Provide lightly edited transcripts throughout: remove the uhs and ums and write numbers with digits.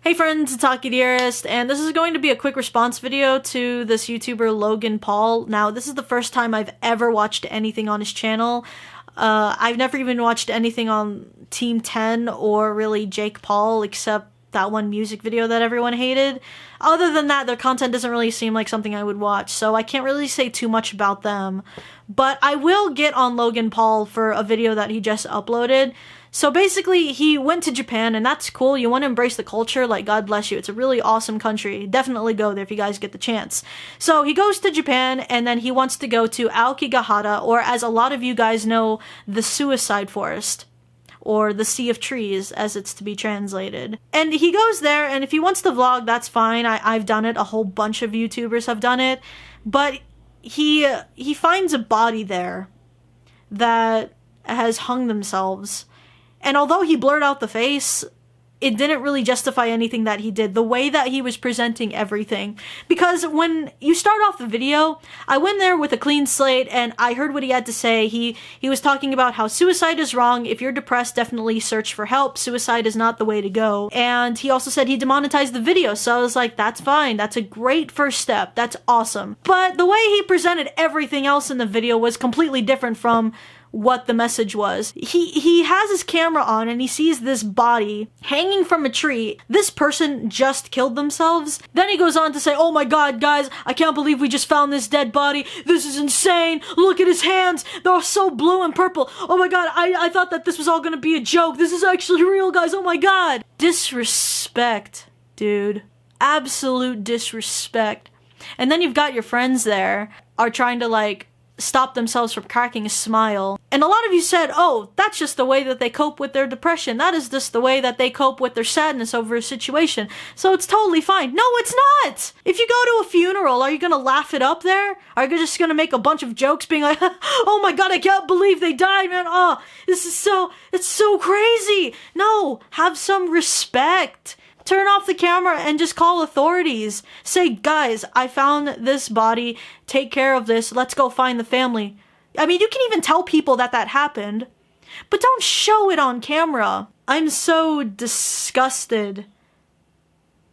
Hey friends, it's Aokigahara, and this is going to be a quick response video to this YouTuber Logan Paul. Now, this is the first time I've ever watched anything on his channel. I've never even watched anything on Team 10 or really Jake Paul, except that one music video that everyone hated. Other than that, their content doesn't really seem like something I would watch, so I can't really say too much about them. But I will get on Logan Paul for a video that he just uploaded. So basically, he went to Japan, and that's cool. You want to embrace the culture, like, God bless you. It's a really awesome country. Definitely go there if you guys get the chance. So he goes to Japan, and then he wants to go to Aokigahara, or as a lot of you guys know, the Suicide Forest, or the Sea of Trees, as it's to be translated. And he goes there, and if he wants to vlog, that's fine. I've done it. A whole bunch of YouTubers have done it. But he finds a body there that has hung themselves. And although he blurred out the face, it didn't really justify anything that he did, the way that he was presenting everything. Because when you start off the video, I went there with a clean slate and I heard what he had to say. He was talking about how suicide is wrong. If you're depressed, definitely search for help. Suicide is not the way to go. And he also said he demonetized the video, so I was like, that's fine. That's a great first step. That's awesome. But the way he presented everything else in the video was completely different from what the message was. He has his camera on and he sees this body hanging from a tree. This person just killed themselves. Then he goes on to say, oh my god, guys, I can't believe we just found this dead body. This is insane. Look at his hands. They're so blue and purple. Oh my god, I thought that this was all gonna be a joke. This is actually real, guys. Oh my god. Disrespect, dude. Absolute disrespect. And then you've got your friends there are trying to, like, stop themselves from cracking a smile. And a lot of you said, oh, that's just the way that they cope with their depression. That is just the way that they cope with their sadness over a situation. So it's totally fine. No, it's not! If you go to a funeral, are you gonna laugh it up there? Are you just gonna make a bunch of jokes being like, oh my god, I can't believe they died, man. Oh, it's so crazy. No, have some respect. Turn off the camera and just call authorities. Say, guys, I found this body. Take care of this. Let's go find the family. I mean, you can even tell people that that happened, but don't show it on camera. I'm so disgusted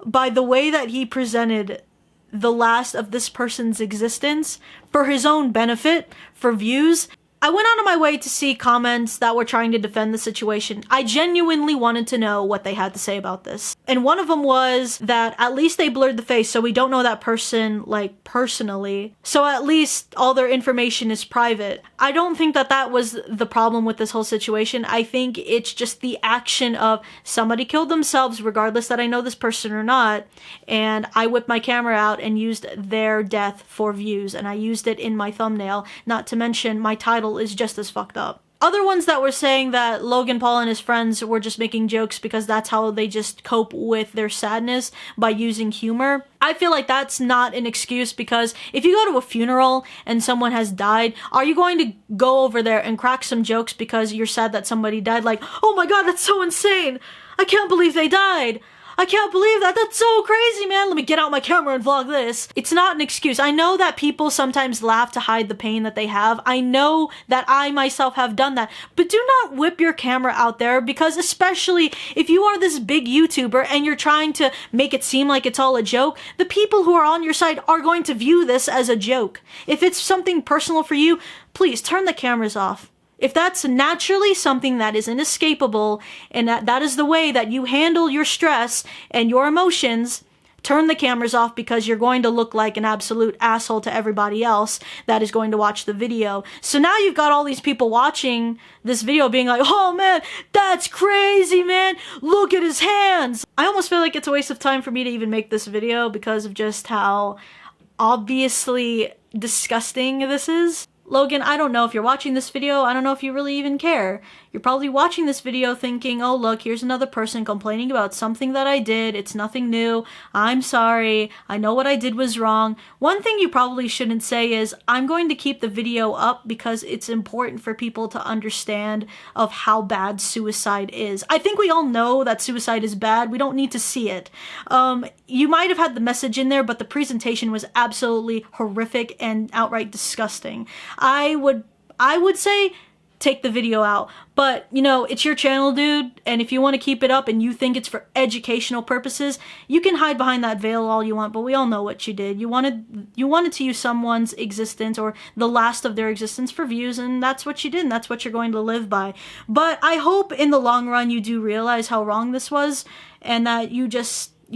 by the way that he presented the last of this person's existence for his own benefit, for views. I went out of my way to see comments that were trying to defend the situation. I genuinely wanted to know what they had to say about this. And one of them was that at least they blurred the face, so we don't know that person, like, personally. So at least all their information is private. I don't think that that was the problem with this whole situation. I think it's just the action of somebody killed themselves, regardless that I know this person or not, and I whipped my camera out and used their death for views, and I used it in my thumbnail, not to mention my title is just as fucked up. Other ones that were saying that Logan Paul and his friends were just making jokes because that's how they just cope with their sadness, by using humor. I feel like that's not an excuse, because if you go to a funeral and someone has died, are you going to go over there and crack some jokes because you're sad that somebody died? Like, oh my god, that's so insane. I can't believe they died. I can't believe that. That's so crazy, man. Let me get out my camera and vlog this. It's not an excuse. I know that people sometimes laugh to hide the pain that they have. I know that I myself have done that. But do not whip your camera out there, because especially if you are this big YouTuber and you're trying to make it seem like it's all a joke, the people who are on your side are going to view this as a joke. If it's something personal for you, please turn the cameras off. If that's naturally something that is inescapable, and that is the way that you handle your stress and your emotions, turn the cameras off, because you're going to look like an absolute asshole to everybody else that is going to watch the video. So now you've got all these people watching this video being like, oh man, that's crazy, man. Look at his hands. I almost feel like it's a waste of time for me to even make this video because of just how obviously disgusting this is. Logan, I don't know if you're watching this video. I don't know if you really even care. You're probably watching this video thinking, oh look, here's another person complaining about something that I did. It's nothing new. I'm sorry. I know what I did was wrong. One thing you probably shouldn't say is, I'm going to keep the video up because it's important for people to understand of how bad suicide is. I think we all know that suicide is bad. We don't need to see it. You might have had the message in there, but the presentation was absolutely horrific and outright disgusting. I would say take the video out. But, you know, it's your channel, dude, and if you want to keep it up and you think it's for educational purposes, you can hide behind that veil all you want, but we all know what you did. You wanted to use someone's existence or the last of their existence for views, and that's what you did, and that's what you're going to live by. But I hope in the long run you do realize how wrong this was, and that you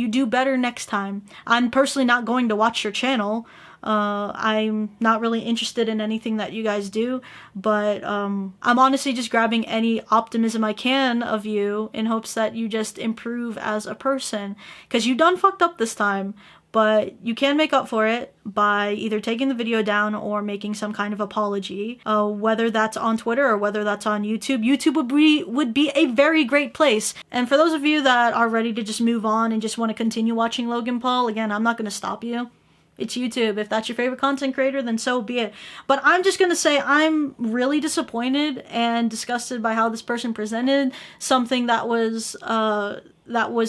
do better next time. I'm personally not going to watch your channel. I'm not really interested in anything that you guys do, but I'm honestly just grabbing any optimism I can of you in hopes that you just improve as a person, because you done fucked up this time, but you can make up for it by either taking the video down or making some kind of apology, whether that's on Twitter or whether that's on YouTube. YouTube would be a very great place. And for those of you that are ready to just move on and just want to continue watching Logan Paul, again, I'm not going to stop you. It's YouTube. If that's your favorite content creator, then so be it. But I'm just going to say I'm really disappointed and disgusted by how this person presented something that was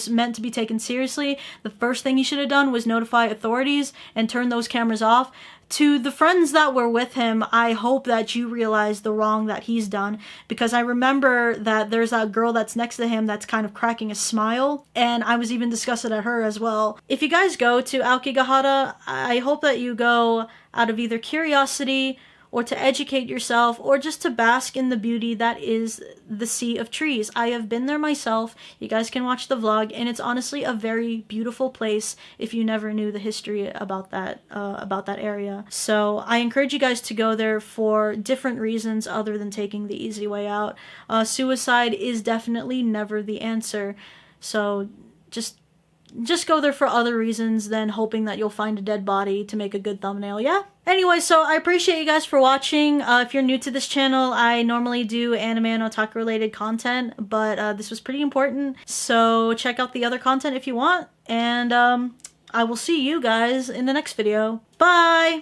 meant to be taken seriously. The first thing he should have done was notify authorities and turn those cameras off. To the friends that were with him, I hope that you realize the wrong that he's done, because I remember that there's that girl that's next to him that's kind of cracking a smile, and I was even disgusted at her as well. If you guys go to Aokigahara, I hope that you go out of either curiosity or to educate yourself, or just to bask in the beauty that is the sea of trees. I have been there myself. You guys can watch the vlog, and it's honestly a very beautiful place if you never knew the history about that area. So I encourage you guys to go there for different reasons other than taking the easy way out. Suicide is definitely never the answer. So just go there for other reasons than hoping that you'll find a dead body to make a good thumbnail, yeah? Anyway, so I appreciate you guys for watching. If you're new to this channel, I normally do anime and otaku related content, but this was pretty important, so check out the other content if you want, and I will see you guys in the next video. Bye!